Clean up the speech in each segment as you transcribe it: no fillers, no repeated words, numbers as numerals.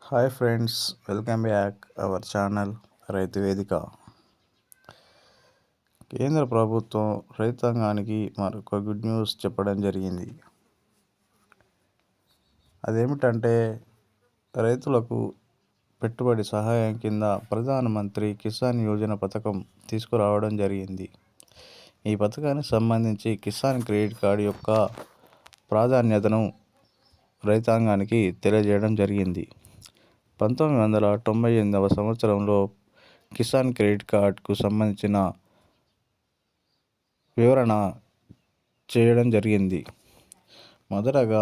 Hi friends, welcome back our channel రైతు వేదిక. కేంద్ర ప్రభుత్వం రైతాంగానికి మరొక గుడ్ న్యూస్ చెప్పడం జరిగింది. అదేమిటంటే రైతులకు పెట్టుబడి సహాయం కింద ప్రధానమంత్రి కిసాన్ యోజన పథకం తీసుకురావడం జరిగింది. ఈ పథకానికి సంబంధించి కిసాన్ క్రెడిట్ కార్డు యొక్క ప్రాధాన్యతను రైతాంగానికి తెలియజేయడం జరిగింది. 1998వ సంవత్సరంలో కిసాన్ క్రెడిట్ కార్డుకు సంబంధించిన వివరణ చేయడం జరిగింది. మొదటగా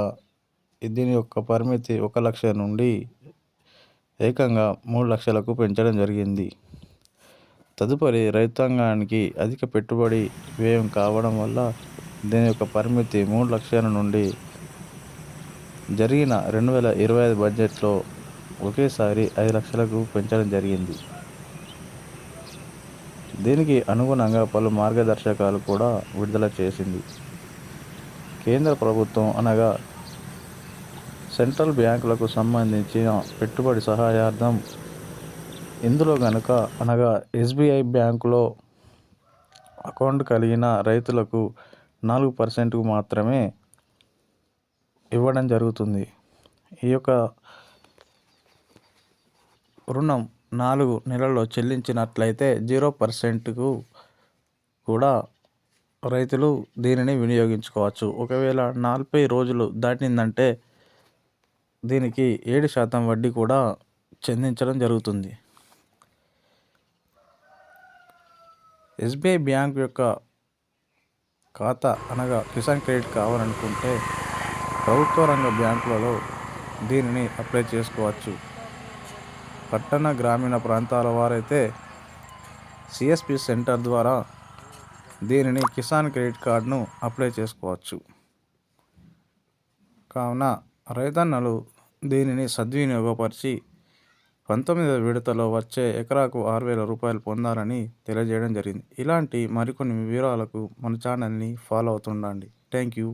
దీని యొక్క పరిమితి 1 లక్ష నుండి ఏకంగా 3 లక్షలకు పెంచడం జరిగింది. తదుపరి రైతాంగానికి అధిక పెట్టుబడి వ్యయం కావడం వల్ల దీని యొక్క పరిమితి 3 లక్షల నుండి జరిగిన 2025 బడ్జెట్లో ఒకేసారి 5 లక్షలకు పెంచడం జరిగింది. దీనికి అనుగుణంగా పలు మార్గదర్శకాలు కూడా విడుదల చేసింది. కేంద్ర ప్రభుత్వం అనగా సెంట్రల్ బ్యాంకులకు సంబంధించిన పెట్టుబడి సహాయార్థం ఇందులో అనగా SBI బ్యాంకులో అకౌంట్ కలిగిన రైతులకు 4% మాత్రమే ఇవ్వడం జరుగుతుంది. ఈ యొక్క రుణం 4 నెలల్లో చెల్లించినట్లయితే 0%కు కూడా రైతులు దీనిని వినియోగించుకోవచ్చు. ఒకవేళ 40 రోజులు దాటిందంటే దీనికి 7% వడ్డీ కూడా చెల్లించడం జరుగుతుంది. SBI బ్యాంక్ యొక్క ఖాతా అనగా కిసాన్ క్రెడిట్ కావాలనుకుంటే ప్రభుత్వ రంగ బ్యాంకులలో దీనిని అప్లై చేసుకోవచ్చు. పట్టణ గ్రామీణ ప్రాంతాల వారైతే CSP సెంటర్ ద్వారా దీనిని కిసాన్ క్రెడిట్ కార్డును అప్లై చేసుకోవచ్చు. కావున రైతన్నలు దీనిని సద్వినియోగపరిచి 19వ విడతలో వచ్చే ఎకరాకు 6,000 రూపాయలు పొందాలని తెలియజేయడం జరిగింది. ఇలాంటి మరికొన్ని వివరాలకు మన ఛానల్ని ఫాలో అవుతుండండి. Thank you.